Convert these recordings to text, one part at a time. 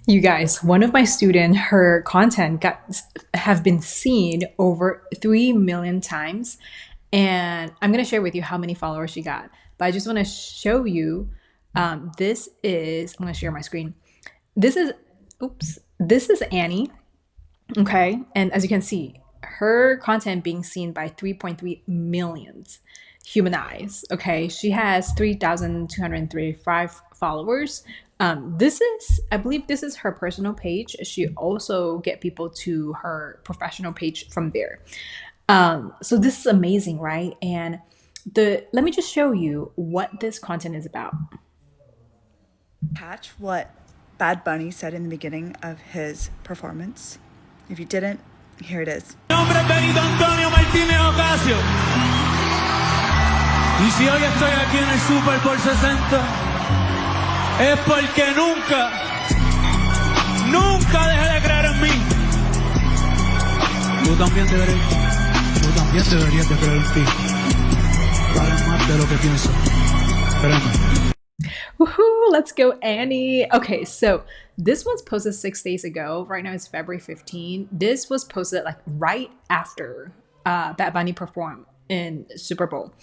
You guys, one of my students, her content have been seen over 3 million times, and I'm gonna share with you how many followers she got. But I just want to show you. This is. I'm gonna share my screen. This is. Oops. This is Annie. Okay, and as you can see, her content being seen by 3.3 millions human eyes. Okay, she has 3,235 followers. This is, I believe, this is her personal page. She also get people to her professional page from there. So this is amazing, right? And let me just show you what this content is about. Catch what Bad Bunny said in the beginning of his performance? If you didn't, here it is. Mi nombre es Benito Antonio Martínez Ocasio. Y si hoy estoy aquí en el Super por 60, es porque nunca dejé de creer en mí. Tú también deberías de creer en ti. Vale más de lo que pienso. Créeme. Woohoo, let's go, Annie. Okay, so this was posted 6 days ago. Right now it's February 15. This was posted like right after Bad Bunny performed in Super Bowl.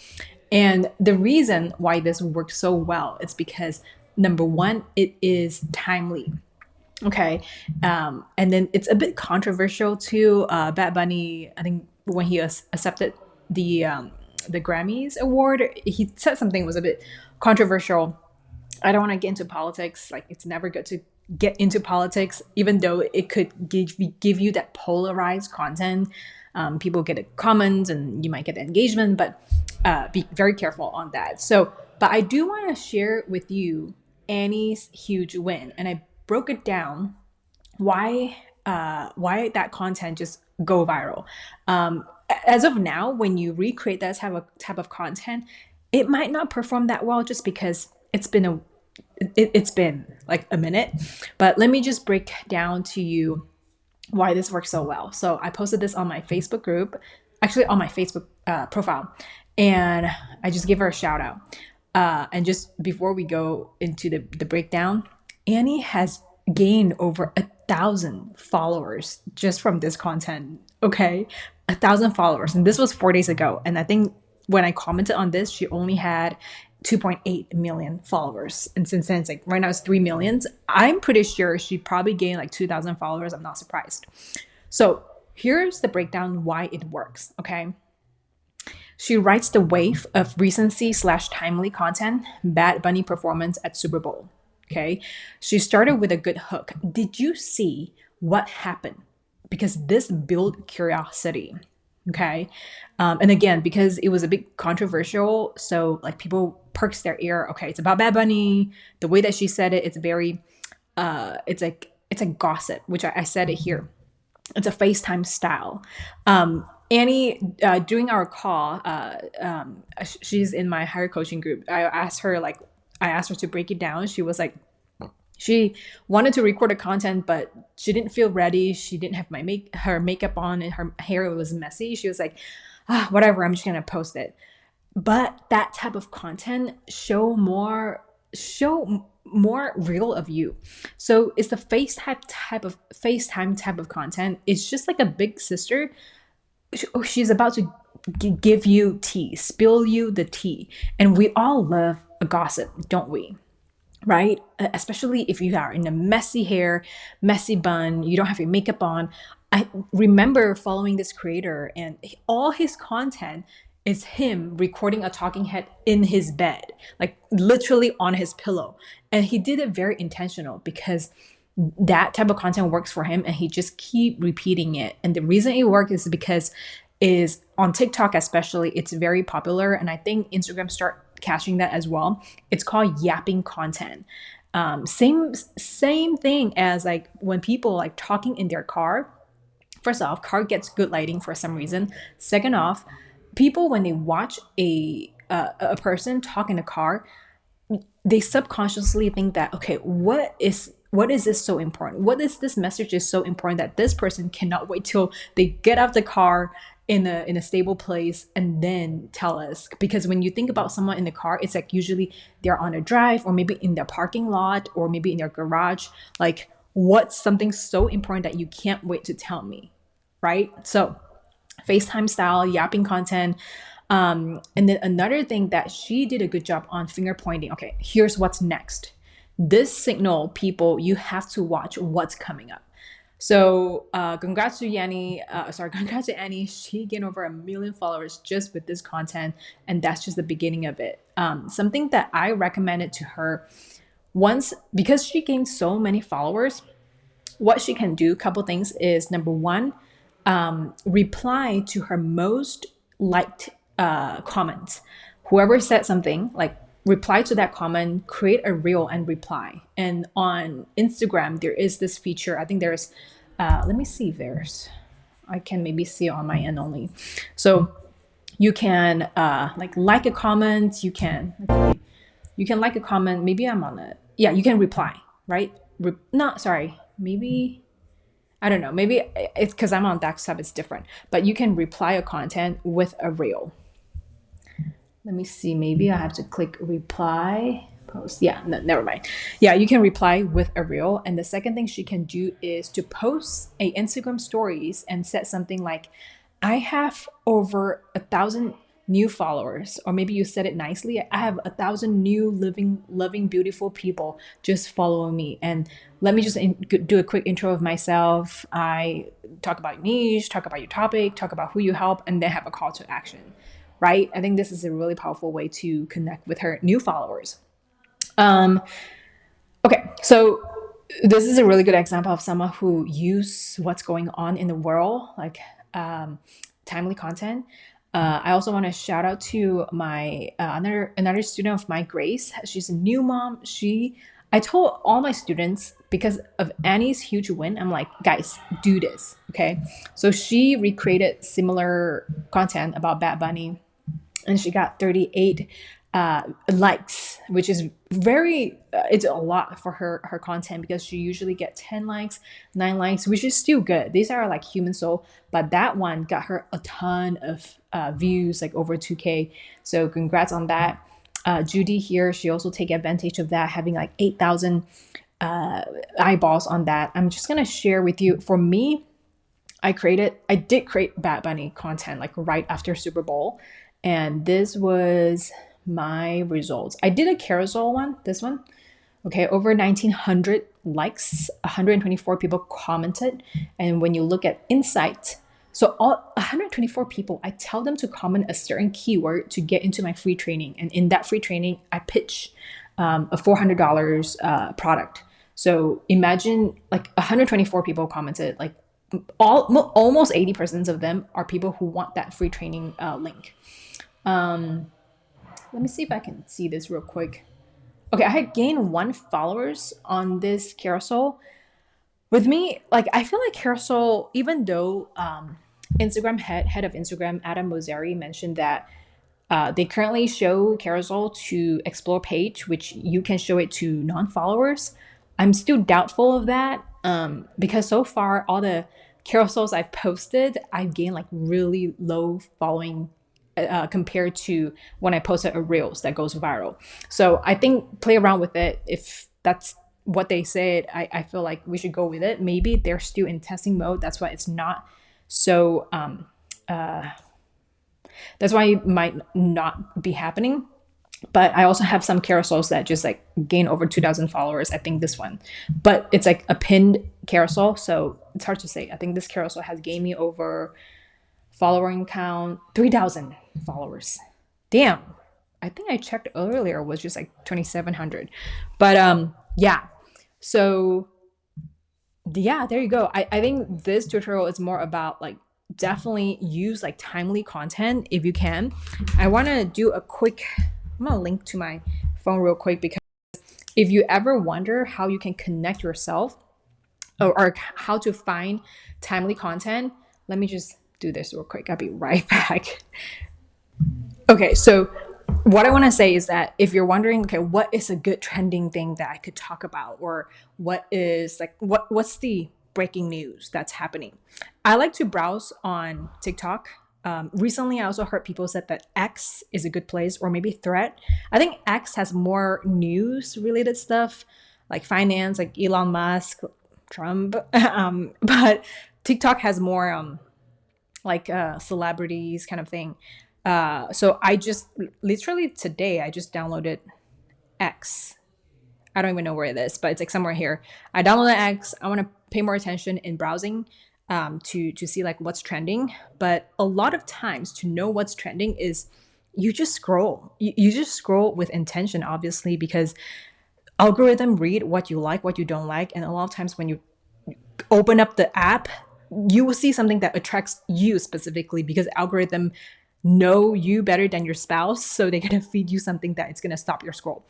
And the reason why this worked so well is because number one, it is timely. Okay. And then it's a bit controversial too. Bad Bunny, I think when he accepted the Grammys award, he said something was a bit controversial. I don't want to get into politics. Like, it's never good to get into politics, even though it could give you that polarized content. People get a comment and you might get engagement, but be very careful on that. So, but I do want to share with you Annie's huge win, and I broke it down why that content just go viral. As of now, when you recreate that type of content, it might not perform that well just because it's been like a minute. But let me just break down to you why this works so well. So I posted this on my Facebook group, actually on my Facebook profile, and I just give her a shout out. And just before we go into the breakdown, Annie has gained over 1,000 followers just from this content. Okay, 1,000 followers, and this was 4 days ago. And I think when I commented on this, she only had 2.8 million followers. And since then, it's like right now it's 3 millions. I'm pretty sure she probably gained like 2,000 followers. I'm not surprised. So here's the breakdown why it works. Okay. She writes the wave of recency/timely content, Bad Bunny performance at Super Bowl. Okay. She started with a good hook. Did you see what happened? Because this built curiosity. Okay. And again, because it was a bit controversial, so like people perks their ear. Okay, it's about Bad Bunny. The way that she said it, it's very, it's a gossip, which I said it here. It's a FaceTime style. Annie, during our call, she's in my higher coaching group. I asked her to break it down. She was like, she wanted to record the content, but she didn't feel ready. She didn't have her makeup on, and her hair was messy. She was like, whatever, I'm just gonna post it. But that type of content show more real of you. So it's the FaceTime type of content. It's just like a big sister. She's about to give you tea, spill you the tea, and we all love a gossip, don't we? Right? Especially if you are in a messy hair, messy bun, you don't have your makeup on. I remember following this creator, and all his content is him recording a talking head in his bed, like literally on his pillow. And he did it very intentional because that type of content works for him, and he just keep repeating it. And the reason it works is because is on TikTok especially, it's very popular, and I think Instagram start catching that as well. It's called yapping content. Same thing as like when people like talking in their car. First off, car gets good lighting for some reason. Second off, people when they watch a person talk in a car, they subconsciously think that, okay, what is this so important? What is this message is so important that this person cannot wait till they get out of the car in a stable place and then tell us? Because when you think about someone in the car, it's like usually they're on a drive or maybe in their parking lot or maybe in their garage, like What's something so important that you can't wait to tell me, right? So FaceTime style, yapping content. And then another thing that she did a good job on finger pointing. Okay, here's what's next. This signal, people, you have to watch what's coming up. So congrats to congrats to Annie. She gained over 1 million followers just with this content, and that's just the beginning of it. Something that I recommended to her once, because she gained so many followers, what she can do, couple things is number one, reply to her most liked comments. Whoever said something, like reply to that comment, create a reel and reply. And on Instagram, there is this feature. I think there's, let me see if there's, I can maybe see it on my end only. So you can like a comment. You can like a comment. Maybe I'm on it. Yeah, you can reply, right? Not sorry. Maybe I don't know. Maybe it's because I'm on desktop, it's different. But you can reply a content with a reel. Let me see. Maybe I have to click reply post. Yeah, no, never mind. Yeah, you can reply with a reel. And the second thing she can do is to post a Instagram stories and set something like, I have over 1,000 new followers, or maybe you said it nicely. I have 1,000 new living, loving, beautiful people just following me. And let me just do a quick intro of myself. I talk about your niche, talk about your topic, talk about who you help, and then have a call to action, right? I think this is a really powerful way to connect with her new followers. Okay, so this is a really good example of someone who use what's going on in the world, like timely content. I also want to shout out to my another student of my, Grace. She's a new mom. I told all my students, because of Annie's huge win, I'm like, guys, do this, okay? So she recreated similar content about Bad Bunny, and she got 38 likes, which is it's a lot for her content, because she usually get 10 likes, 9 likes, which is still good. These are like human soul, but that one got her a ton of views, like over 2K. So congrats on that. Judy here, she also take advantage of that, having like 8,000 eyeballs on that. I'm just gonna share with you. For me, I did create Bad Bunny content like right after Super Bowl, and this was my results. I did a carousel one, this one. Okay, over 1,900 likes, 124 people commented. And when you look at insight, so all 124 people, I tell them to comment a certain keyword to get into my free training. And in that free training, I pitch a $400 product. So imagine like 124 people commented, like almost 80% of them are people who want that free training link. Let me see if I can see this real quick. Okay, I had gained 1 followers on this carousel. With me, like I feel like carousel, even though Instagram head of Instagram, Adam Mosseri, mentioned that they currently show carousel to explore page, which you can show it to non-followers. I'm still doubtful of that, because so far all the carousels I've posted, I've gained like really low following compared to when I posted a reels that goes viral. So I think play around with it. If that's what they said, I feel like we should go with it. Maybe they're still in testing mode. That's why it's not so. That's why it might not be happening. But I also have some carousels that just like gain over 2,000 followers. I think this one, but it's like a pinned carousel, so it's hard to say. I think this carousel has gained me over following count 3,000 followers. Damn, I think I checked earlier was just like 2,700. But yeah, so yeah, there you go. I think this tutorial is more about like definitely use like timely content if you can. I want to do a quick, I'm gonna link to my phone real quick, because if you ever wonder how you can connect yourself, or how to find timely content, let me just do this real quick. I'll be right back. Okay, so what I want to say is that if you're wondering, okay, what is a good trending thing that I could talk about, or what is like what's the breaking news that's happening, I like to browse on TikTok. Recently, I also heard people said that X is a good place, or maybe Thread. I think X has more news related stuff, like finance, like Elon Musk, Trump. But TikTok has more like celebrities kind of thing. So I just literally today I just downloaded X. I don't even know where it is, but it's like somewhere here. I downloaded X. I want to pay more attention in browsing to see like what's trending. But a lot of times to know what's trending is you just scroll. You just scroll with intention, obviously, because algorithm read what you like, what you don't like, and a lot of times when you open up the app, you will see something that attracts you specifically because algorithm know you better than your spouse, so they're gonna feed you something that it's gonna stop your scroll.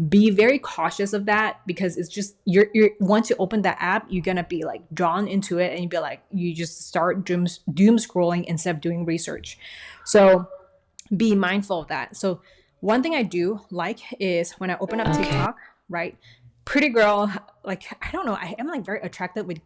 Be very cautious of that because it's just you're once you open that app, you're gonna be like drawn into it and you be like you just start doom scrolling instead of doing research. So be mindful of that. So one thing I do like is when I open up TikTok, right? Pretty girl, like I don't know, I am like very attracted with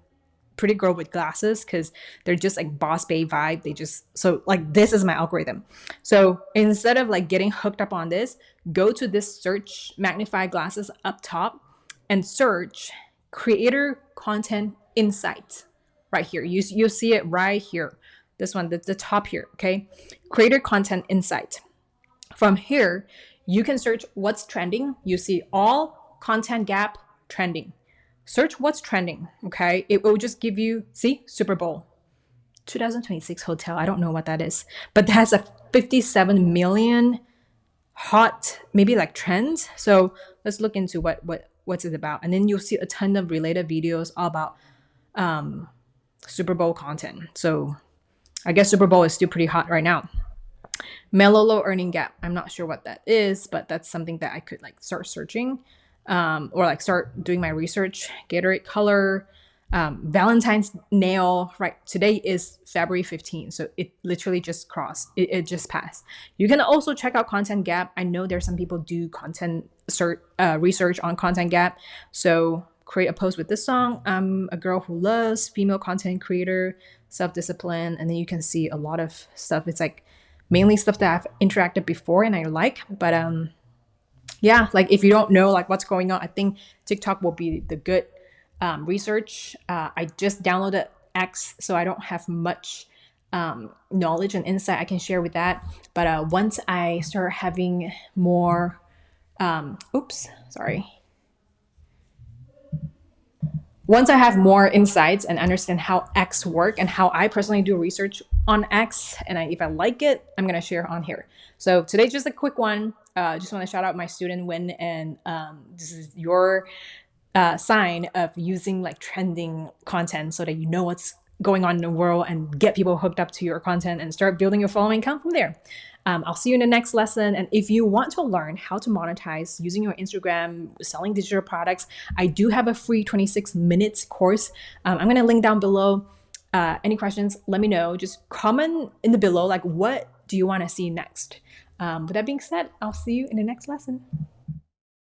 pretty girl with glasses because they're just like boss babe vibe. They just so like this is my algorithm. So instead of like getting hooked up on this, go to this search magnify glasses up top and search creator content insight right here. You'll see it right here. This one, the top here, okay? Creator content insight. From here, you can search what's trending. You see all content gap trending. Search what's trending, okay? It will just give you, see, Super Bowl 2026 hotel. I don't know what that is, but that has a 57 million hot, maybe like trends. So let's look into what's it about. And then you'll see a ton of related videos all about Super Bowl content. So I guess Super Bowl is still pretty hot right now. Mellow earning gap. I'm not sure what that is, but that's something that I could like start searching or like start doing my research. Gatorade color, Valentine's nail. Right, today is February 15th, so it literally just crossed. It just passed. You can also check out Content Gap. I know there's some people do content research on Content Gap, so create a post with this song. I'm a girl who loves female content creator, self-discipline, and then you can see a lot of stuff. It's like mainly stuff that I've interacted before and I like, but yeah, like if you don't know like what's going on, I think TikTok will be the good research. I just downloaded X, so I don't have much knowledge and insight I can share with that. But once I start having more, oops, sorry. Once I have more insights and understand how X work and how I personally do research on X, and if I like it, I'm gonna share on here. So today's just a quick one. Just want to shout out my student Win, and this is your sign of using like trending content so that you know what's going on in the world and get people hooked up to your content and start building your following account from there. I'll see you in the next lesson. And if you want to learn how to monetize using your Instagram, selling digital products, I do have a free 26 minutes course. I'm going to link down below. Any questions, let me know. Just comment in the below, like what do you want to see next? With that being said, I'll see you in the next lesson.